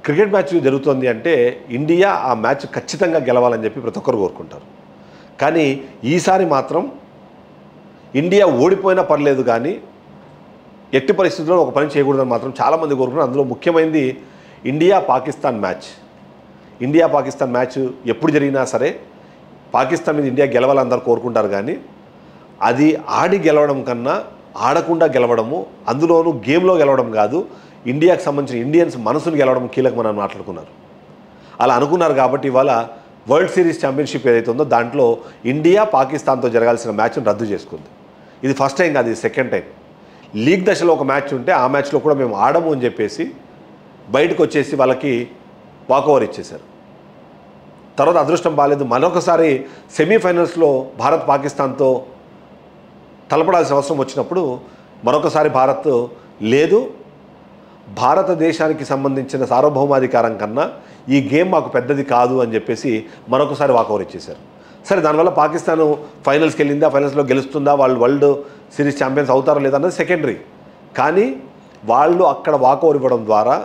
Cricket match జరుగుతుంది అంటే India ఆ మ్యాచ్ ఖచ్చితంగా గెలవాలని చెప్పి ప్రతి ఒక్కరు కోరుకుంటారు. కానీ ఈసారి మాత్రం ఇండియా ఓడిపోయినా పర్లేదు కానీ ఎట్టి పరిస్థితుల్లో ఒక పని చేయకూడదని మాత్రం చాలామంది కోరుకున్నారు. అందులో ముఖ్యమైనది India Pakistan match. India Pakistan match ఎప్పుడు జరిగినా సరే పాకిస్తాన్ మీద ఇండియా గెలవాలని అందరూ కోరుకుంటారు. కానీ అది ఆడి గెలవడం కన్నా ఆడకుండా గెలవడము, అందులోనూ గేమ్లో గెలవడం కాదు, ఇండియాకు సంబంధించిన ఇండియన్స్ మనసును గెలవడం కీలకమని మాట్లాడుకున్నారు. అలా అనుకున్నారు కాబట్టి ఇవాళ వరల్డ్ సిరీస్ ఛాంపియన్షిప్ ఏదైతే ఉందో దాంట్లో ఇండియా పాకిస్తాన్తో జరగాల్సిన మ్యాచ్ను రద్దు చేసుకుంది. ఇది ఫస్ట్ టైం కాదు, ఇది సెకండ్ టైం. లీగ్ దశలో ఒక మ్యాచ్ ఉంటే ఆ మ్యాచ్లో కూడా మేము ఆడము అని చెప్పేసి బయటకు వచ్చేసి వాళ్ళకి వాకోవర్ ఇచ్చేశారు. తర్వాత అదృష్టం బాగాలేదు, మరొకసారి సెమీఫైనల్స్లో భారత్ పాకిస్తాన్తో తలపడాల్సిన అవసరం వచ్చినప్పుడు మరొకసారి భారత్ లేదు, భారతదేశానికి సంబంధించిన సార్వభౌమాధికారం కన్నా ఈ గేమ్ మాకు పెద్దది కాదు అని చెప్పేసి మరొకసారి వాకౌవర్ ఇచ్చేశారు. సరే, దానివల్ల పాకిస్తాన్ ఫైనల్స్కి వెళ్ళిందా, ఫైనల్స్లో గెలుస్తుందా, వాళ్ళు వరల్డ్ సిరీస్ ఛాంపియన్స్ అవుతారో లేదన్నది సెకండరీ. కానీ వాళ్ళు అక్కడ వాకౌవర్ ఇవ్వడం ద్వారా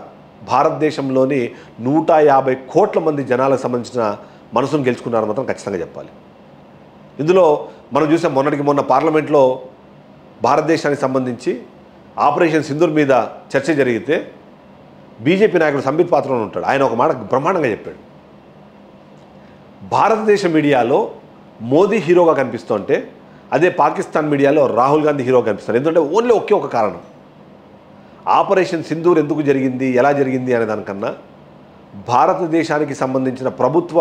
భారతదేశంలోని 150 కోట్ల మంది జనాలకు సంబంధించిన మనసును గెలుచుకున్నారని మాత్రం ఖచ్చితంగా చెప్పాలి. ఇందులో మనం చూసాం, మొన్నటికి మొన్న పార్లమెంట్లో భారతదేశానికి సంబంధించి ఆపరేషన్ సింధూర్ మీద చర్చ జరిగితే బీజేపీ నాయకుడు సంబిత్ పాత్రలో ఉంటాడు. ఆయన ఒక మాట బ్రహ్మాండంగా చెప్పాడు. భారతదేశ మీడియాలో మోదీ హీరోగా కనిపిస్తుంటే అదే పాకిస్తాన్ మీడియాలో రాహుల్ గాంధీ హీరోగా కనిపిస్తారు. ఎందుకంటే ఓన్లీ ఒకే ఒక కారణం, ఆపరేషన్ సింధూర్ ఎందుకు జరిగింది, ఎలా జరిగింది అనే దానికన్నా భారతదేశానికి సంబంధించిన ప్రభుత్వ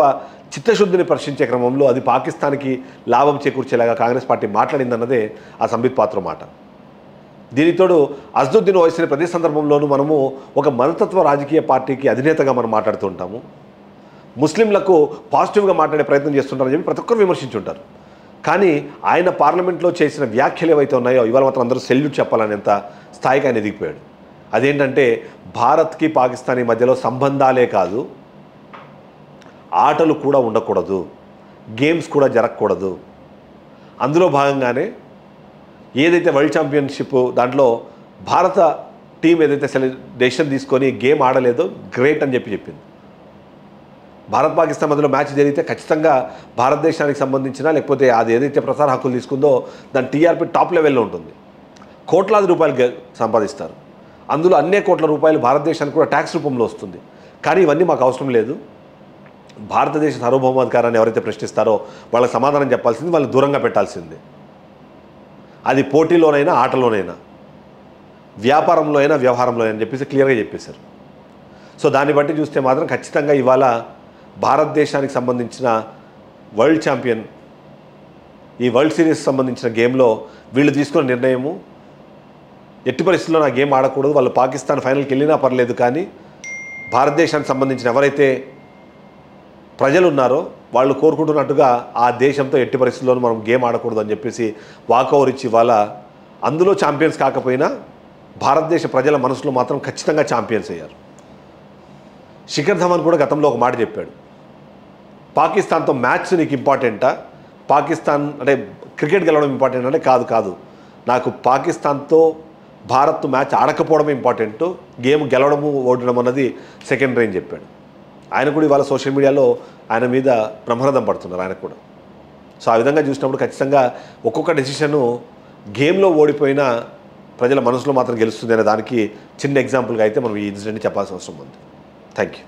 చిత్తశుద్ధిని ప్రశ్నించే క్రమంలో అది పాకిస్తాన్కి లాభం చేకూర్చేలాగా కాంగ్రెస్ పార్టీ మాట్లాడిందన్నదే ఆ సంబిత్ పాత్ర మాట. దీనితోడు అసదుద్దీన్ ఓవైసీని ప్రతి సందర్భంలోనూ మనము ఒక మనతత్వ రాజకీయ పార్టీకి అధినేతగా మనం మాట్లాడుతూ ఉంటాము, ముస్లింలకు పాజిటివ్గా మాట్లాడే ప్రయత్నం చేస్తుంటారని చెప్పి ప్రతి ఒక్కరు విమర్శించుంటారు. కానీ ఆయన పార్లమెంట్లో చేసిన వ్యాఖ్యలు ఏవైతే ఉన్నాయో ఇవాళ మాత్రం అందరూ సెల్యూట్ చెప్పాలనేంత స్థాయికి ఆయన ఎదిగిపోయాడు. అదేంటంటే భారత్కి పాకిస్తాన్ మధ్యలో సంబంధాలే కాదు, ఆటలు కూడా ఉండకూడదు, గేమ్స్ కూడా జరగకూడదు. అందులో భాగంగానే ఏదైతే వరల్డ్ ఛాంపియన్షిప్ దాంట్లో భారత టీం ఏదైతే డెసిషన్ తీసుకొని గేమ్ ఆడలేదో గ్రేట్ అని చెప్పింది. భారత్ పాకిస్తాన్ మధ్యలో మ్యాచ్ జరిగితే ఖచ్చితంగా భారతదేశానికి సంబంధించిన లేకపోతే అది ఏదైతే ప్రసార హక్కులు తీసుకుందో దాని టీఆర్పీ టాప్ లెవెల్లో ఉంటుంది, కోట్లాది రూపాయలు సంపాదిస్తారు. అందులో అన్నే కోట్ల రూపాయలు భారతదేశానికి కూడా ట్యాక్స్ రూపంలో వస్తుంది. కానీ ఇవన్నీ మాకు అవసరం లేదు, భారతదేశ సార్వభౌమాధికారాన్ని ఎవరైతే ప్రశ్నిస్తారో వాళ్ళకి సమాధానం చెప్పాల్సింది, వాళ్ళని దూరంగా పెట్టాల్సింది. అది పోటీలోనైనా ఆటలోనైనా వ్యాపారంలో అయినా వ్యవహారంలో అని చెప్పేసి క్లియర్గా చెప్పేశారు. సో దాన్ని బట్టి చూస్తే మాత్రం ఖచ్చితంగా ఇవాళ భారతదేశానికి సంబంధించిన వరల్డ్ ఛాంపియన్ ఈ వరల్డ్ సిరీస్ సంబంధించిన గేమ్లో వీళ్ళు తీసుకున్న నిర్ణయము ఎట్టి పరిస్థితుల్లో నా గేమ్ ఆడకూడదు, వాళ్ళు పాకిస్తాన్ ఫైనల్కి వెళ్ళినా పర్లేదు, కానీ భారతదేశానికి సంబంధించిన ఎవరైతే ప్రజలు ఉన్నారో వాళ్ళు కోరుకుంటున్నట్టుగా ఆ దేశంతో ఎట్టి పరిస్థితుల్లోనూ మనం గేమ్ ఆడకూడదు అని చెప్పేసి వాకౌవర్ ఇచ్చి ఇవాళ అందులో ఛాంపియన్స్ కాకపోయినా భారతదేశ ప్రజల మనసులో మాత్రం ఖచ్చితంగా ఛాంపియన్స్ అయ్యారు. శిఖర్ ధవన్ కూడా గతంలో ఒక మాట చెప్పాడు, పాకిస్తాన్తో మ్యాచ్ నీకు ఇంపార్టెంటా, పాకిస్తాన్ అంటే క్రికెట్ గెలవడం ఇంపార్టెంట్ అంటే కాదు, నాకు పాకిస్తాన్తో భారత్ మ్యాచ్ ఆడకపోవడమే ఇంపార్టెంట్, గేమ్ గెలవడము ఓడడం అన్నది సెకండరీ అని చెప్పాడు. ఆయన కూడా ఇవాళ సోషల్ మీడియాలో ఆయన మీద బ్రహ్మరథం పడుతున్నారు ఆయన కూడా. సో ఆ విధంగా చూసినప్పుడు ఖచ్చితంగా ఒక్కొక్క డెసిషను గేమ్లో ఓడిపోయిన ప్రజల మనసులో మాత్రం గెలుస్తుంది అనే దానికి చిన్న ఎగ్జాంపుల్గా అయితే మనం ఈ ఇన్సిడెంట్ని చెప్పాల్సిన అవసరం ఉంది. Thank you.